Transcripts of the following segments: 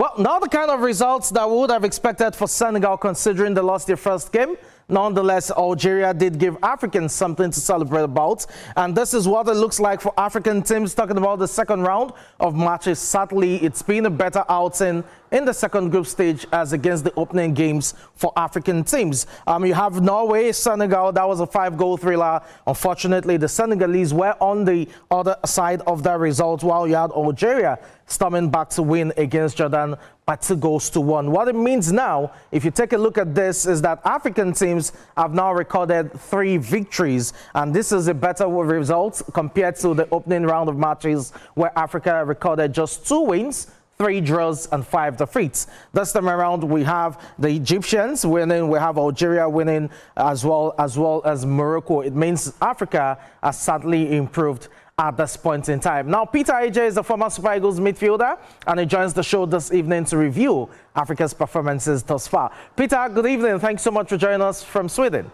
Well, not the kind of results that we would have expected for Senegal considering they lost their first game. Nonetheless, Algeria did give Africans something to celebrate about. And this is what it looks like for African teams talking about the second round of matches. Sadly, it's been a better outing in the second group stage as against the opening games for African teams. You have Norway, Senegal. That was a 5-goal thriller. Unfortunately, the Senegalese were on the other side of that result, while you had Algeria storming back to win against Jordan by 2-1. What it means now, if you take a look at this, is that African teams have now recorded 3 victories, and this is a better result compared to the opening round of matches where Africa recorded just 2 wins, 3 draws and 5 defeats. This time around, we have the Egyptians winning, we have Algeria winning, as well as Morocco. It means Africa has sadly improved at this point in time. Now, Peter AJ is a former Super Eagles midfielder, and he joins the show this evening to review Africa's performances thus far. Peter, good evening. Thanks so much for joining us from Sweden.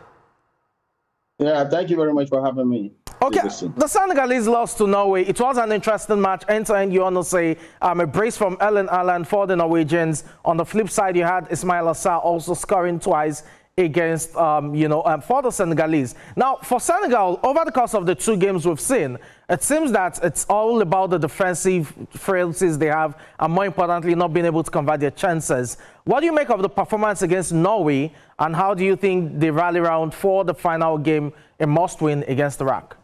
Yeah, thank you very much for having me. Okay, the Senegalese lost to Norway. It was an interesting match, end-to-end, you want to say. A brace from Haaland for the Norwegians. On the flip side, you had Ismaila Sarr also scoring twice against, for the Senegalese. Now, for Senegal, over the course of the 2 games we've seen, it seems that it's all about the defensive frailties they have, and more importantly, not being able to convert their chances. What do you make of the performance against Norway, and how do you think they rally around for the final game, a must-win against Iraq?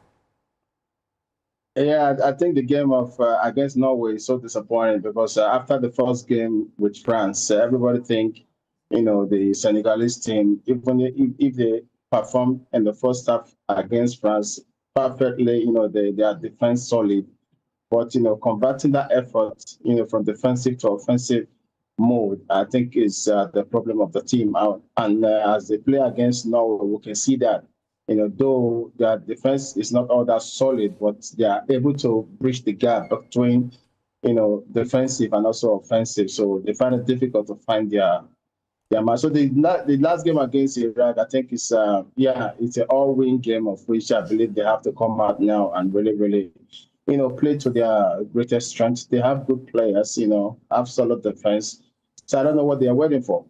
Yeah, I think the game of against Norway is so disappointing because after the first game with France, everybody think, the Senegalese team, even if they perform in the first half against France perfectly, they are defense solid. But, converting that effort, from defensive to offensive mode, I think is the problem of the team. And as they play against Norway, we can see that, though their defense is not all that solid, but they are able to bridge the gap between, defensive and also offensive. So they find it difficult to find their match. So the last game against Iraq, I think it's it's an all-win game of which I believe they have to come out now and really, play to their greatest strength. They have good players, have solid defense. So I don't know what they are waiting for.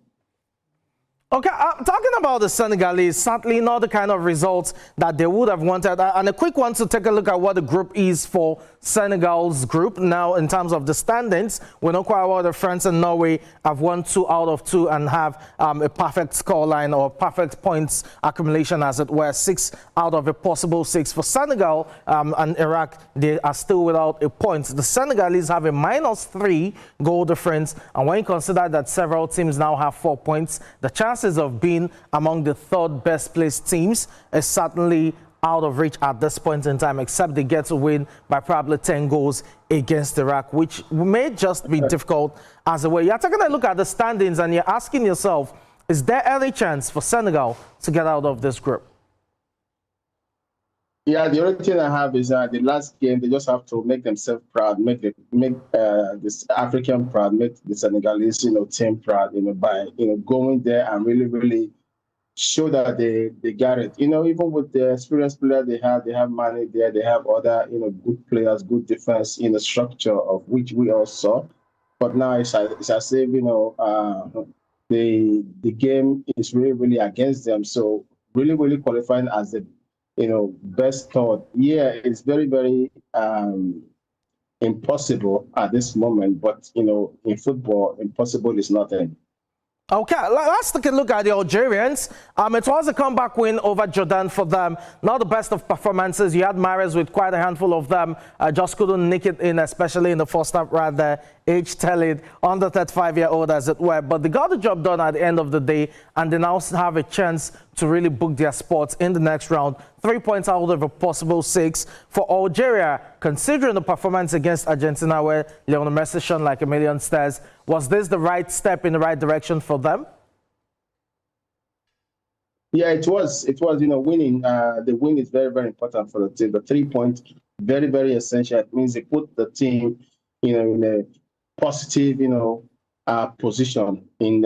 Okay, talking about the Senegalese, certainly not the kind of results that they would have wanted. And a quick one to take a look at what the group is for Senegal's group. Now, in terms of the standings, we know quite well that France and Norway have won 2 out of 2 and have a perfect scoreline or perfect points accumulation, as it were, 6 out of a possible 6. For Senegal and Iraq, they are still without a point. The Senegalese have a -3 goal difference, and when you consider that several teams now have 4 points, the chances of being among the 3rd best placed teams is certainly out of reach at this point in time, except they get to win by probably 10 goals against Iraq, which may just be difficult as a way. You're taking a look at the standings and you're asking yourself, is there any chance for Senegal to get out of this group? Yeah, the only thing I have is the last game, they just have to make themselves proud, make this African proud, make the Senegalese, team proud, by, going there and really show that they got it. Even with the experienced player they have money there, they have other, good players, good defense in the structure of which we all saw. But now it's as if, the game is really against them. So really qualifying as the best thought. Yeah, it's very impossible at this moment, but in football, impossible is nothing. Okay, let's take a look at the Algerians. It was a comeback win over Jordan for them. Not the best of performances. You had Mahrez with quite a handful of them. Just couldn't nick it in, especially in the first half, rather age-telling, under 35-year-old as it were. But they got the job done at the end of the day, and they now have a chance to really book their spots in the next round. 3 points out of a possible 6 for Algeria, considering the performance against Argentina where Lionel Messi shone like a million stars. Was this the right step in the right direction for them? Yeah, it was. Winning. The win is very important for the team. The 3 points, very essential. It means they put the team, in a positive, position in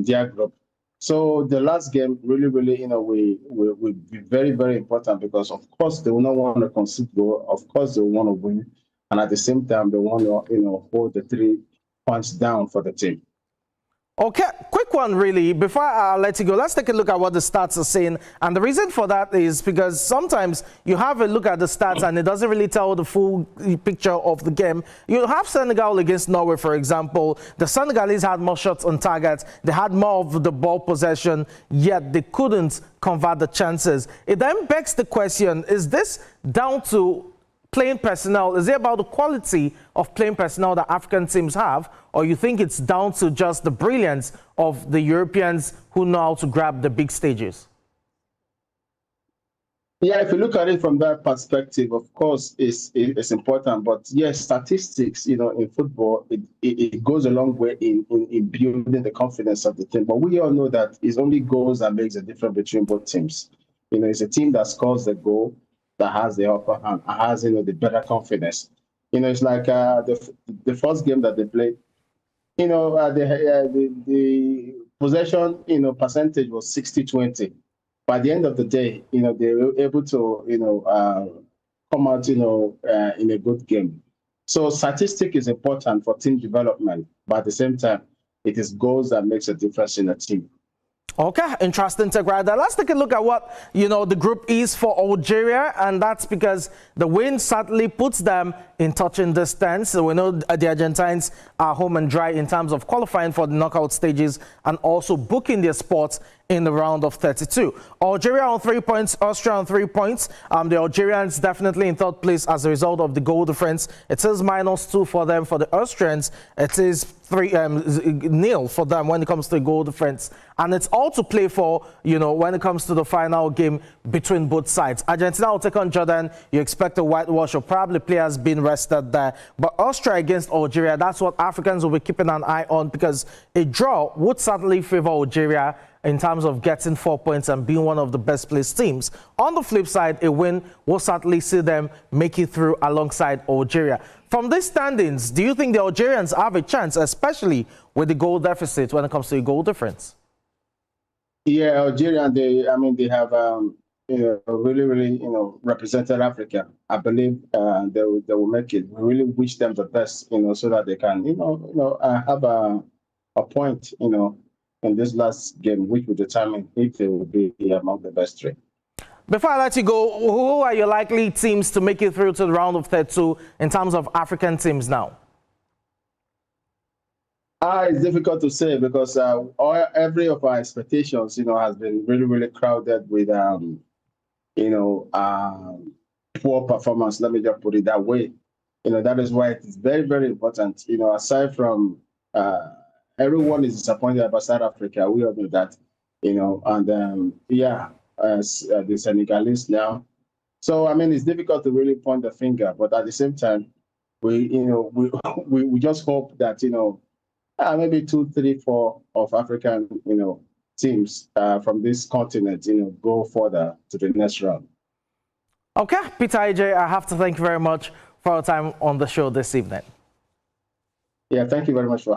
their group. So the last game really, will be very important because, of course, they will not want to concede goal. Of course, they will want to win, and at the same time, they want to, hold the 3 points down for the team. Okay, quick one really. Before I let you go, let's take a look at what the stats are saying. And the reason for that is because sometimes you have a look at the stats and it doesn't really tell the full picture of the game. You have Senegal against Norway, for example. The Senegalese had more shots on target. They had more of the ball possession, yet they couldn't convert the chances. It then begs the question, is this down to playing personnel? Is it about the quality of playing personnel that African teams have, or you think it's down to just the brilliance of the Europeans who know how to grab the big stages? Yeah, if you look at it from that perspective, of course, it's important. But yes, statistics, in football, it goes a long way in building the confidence of the team. But we all know that it's only goals that makes a difference between both teams. It's a team that scores the goal that has the upper hand, has the better confidence. It's like the first game that they played. The possession percentage was 60-20. By the end of the day, they were able to come out in a good game. So statistic is important for team development, but at the same time, it is goals that makes a difference in a team. Okay, interesting take right there. Let's take a look at what, the group is for Algeria, and that's because the win certainly puts them in touching distance. So we know the Argentines are home and dry in terms of qualifying for the knockout stages and also booking their spots in the round of 32. Algeria on 3 points, Austria on 3 points. The Algerians definitely in third place as a result of the goal difference. It is -2 for them. For the Austrians, it is 3-0 for them when it comes to goal difference. And it's all to play for, when it comes to the final game between both sides. Argentina will take on Jordan. You expect a whitewash or probably players being rested there. But Austria against Algeria, that's what Africans will be keeping an eye on, because a draw would certainly favor Algeria in terms of getting 4 points and being one of the best placed teams. On the flip side, a win will certainly see them make it through alongside Algeria. From these standings, do you think the Algerians have a chance, especially with the goal deficit when it comes to the goal difference? Yeah, Algeria, they have really represented Africa. I believe they will make it. We really wish them the best, so that they can have a point, in this last game, which will determine if they will be among the best three. Before I let you go, who are your likely teams to make it through to the round of 32 in terms of African teams now? It's difficult to say because every of our expectations, has been really, really crowded with, poor performance. Let me just put it that way. That is why it is very, very important. Aside from everyone is disappointed about South Africa. We all know that, the Senegalese now. So it's difficult to really point the finger, but at the same time, we just hope that maybe 2, 3, 4 of African teams from this continent go further to the next round. Okay, Peter AJ, I have to thank you very much for your time on the show this evening. Yeah, thank you very much for